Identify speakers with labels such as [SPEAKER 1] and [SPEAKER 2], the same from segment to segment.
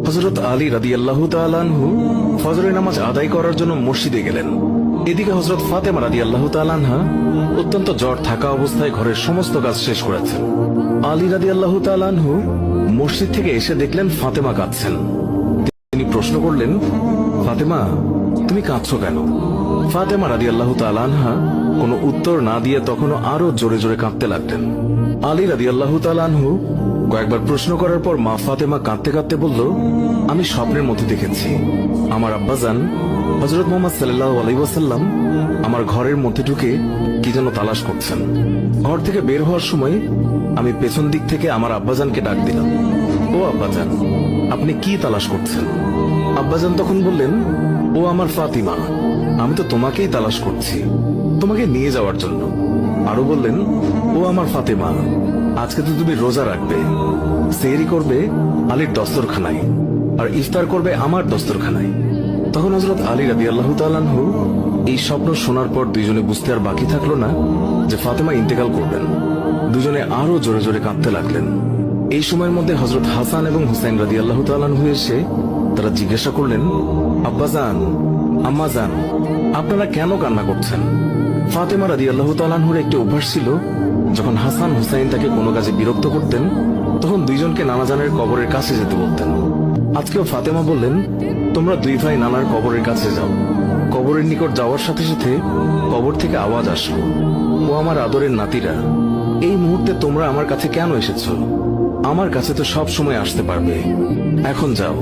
[SPEAKER 1] হযরত আলী রাদিয়াল্লাহু তাআলা আনহু ফজরের নামাজ আদায় করার জন্য মসজিদে গেলেন। এদিকে হযরত ফাতেমা রাদিয়াল্লাহু তাআলা আনহা অত্যন্ত জ্বর থাকা অবস্থায় ঘরের সমস্ত কাজ শেষ করেছেন। আলী রাদিয়াল্লাহু তাআলা আনহু মসজিদ থেকে এসে দেখলেন ফাতেমা কাঁদছেন। তিনি প্রশ্ন করলেন, ফাতেমা, তুমি কাঁদছো কেন? ফাতেমা রাদিয়াল্লাহু তাআলা আনহা কোনো উত্তর না দিয়ে তখনও আরো জোরে জোরে কাঁদতে লাগলেন। আলী রাদিয়াল্লাহু তাআলা আনহু কয়েকবার প্রশ্ন করার পর মা ফাতেমা কাঁদতে কাঁদতে বলল, আমি স্বপ্নের মধ্যে দেখেছি আমার আব্বাজান হযরত মুহাম্মদ সাল্লাল্লাহু আলাইহি ওয়াসাল্লাম আমার ঘরের মধ্যে ঢুকে কি যেন তালাশ করছেন। ঘর থেকে বের হওয়ার সময় আমি পেছন দিক থেকে আমার আব্বাজানকে ডাক দিলাম, ও আব্বাজান, আপনি কি তালাশ করছেন? আব্বাজান তখন বললেন, ও আমার ফাতিমা, আমি তো তোমাকেই তালাশ করছি, তোমাকে নিয়ে যাওয়ার জন্য। আরো বললেন, ও আমার ফাতেমা, আজকে তো তুমি রোজা রাখবে, সেহরি করবে আলীর দস্তরখানায় আর ইফতার করবে আমার দস্তরখানায়। তখন হযরত আলী রাদিয়াল্লাহু তাআলা আনহু এই স্বপ্ন শোনার পর দুইজনে বুঝতে আর বাকি থাকলো না যে ফাতেমা ইন্তেকাল করবেন। দুজনে আরো জোরে জোরে কাঁদতে লাগলেন। এই সময়ের মধ্যে হযরত হাসান এবং হুসাইন রাদিয়াল্লাহু তাআলা আনহু এসে তারা জিজ্ঞাসা করলেন, আব্বাজান, আম্মাজান, আপনারা কেন কান্না করছেন? ফাতেমা রাদিয়াল্লাহু তাআলা আনহুর একটি অভ্যাস ছিল, যখন হাসান হুসাইন তাকে কোনো কাজে বিরক্ত করতেন তখন দুইজনকে নানাজানের কবরের কাছে যেতে বলতেন। আজকেও ফাতেমা বললেন, তোমরা দুই ভাই নানার কবরের কাছে যাও। কবরের নিকট যাওয়ার সাথে সাথে কবর থেকে আওয়াজ আসলো, ও আমার আদরের নাতিরা, এই মুহূর্তে তোমরা আমার কাছে কেন এসেছো? আমার কাছে তো সব সময় আসতে পারবে। এখন যাও,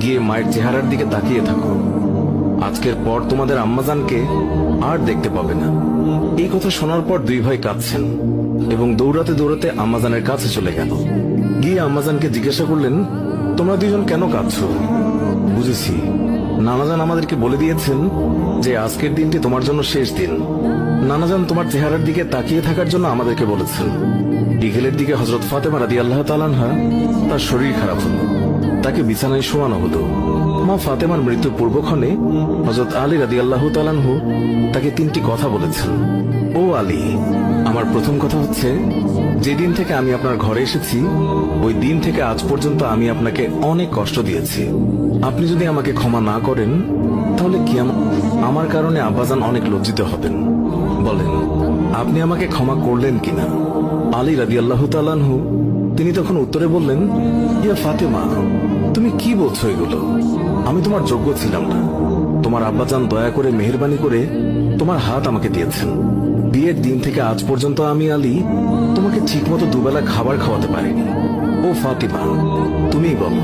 [SPEAKER 1] গিয়ে মায়ের চেহারার দিকে তাকিয়ে থাকো। আজকের পর তোমাদের আম্মাজানকে আর দেখতে পাবে না। এই কথা শোনার পর দুই ভাই কাঁদছেন এবং দৌড়াতে দৌড়াতে আম্মাজানের কাছে চলে গেল। গিয়ে আম্মাজানকে জিজ্ঞাসা করলেন, তোমরা দুইজন কেন কাঁদছো? বুঝেছি, নানাজান আমাদেরকে বলে দিয়েছেন যে আজকের দিনটি তোমার জন্য শেষ দিন। নানাজান তোমার চেহারার দিকে তাকিয়ে থাকার জন্য আমাদেরকে বলেছেন। বিকেলের দিকে হযরত ফাতেমা রাদিয়াল্লাহু তাআলা আনহা তার শরীর খারাপ হলো, তাকে বিছানায় শোয়ানো হলো। মা ফাতেমার মৃত্যুর পূর্বক্ষণে হযরত আলী রাদিয়াল্লাহু তাআলা আনহু তাকে তিনটি কথা বলেছেন। ও আলী, আমার প্রথম কথা হচ্ছে, যেদিন থেকে আমি আপনার ঘরে এসেছি ওই দিন থেকে আজ পর্যন্ত আমি আপনাকে অনেক কষ্ট দিয়েছি। আপনি যদি আমাকে ক্ষমা না করেন তাহলে কি আমার কারণে আব্বাজান অনেক লজ্জিত হবেন। বলেন, আপনি আমাকে ক্ষমা করলেন কিনা? আলী রাদিয়াল্লাহু তাআলা আনহু তিনি তখন উত্তরে বললেন, ইয়া ফাতেমা, তুমি কি বলছো এগুলো? আমি তোমার যোগ্য ছিলাম না। তোমার আব্বাজান দয়া করে মেহেরবানি করে তোমার হাত আমাকে দিয়েছেন। বিয়ের দিন থেকে আজ পর্যন্ত আমি আলী তোমাকে ঠিকমতো দুবেলা খাবার খাওয়াতে পারিনি। ও ফাতিমা, তুমিই বলো,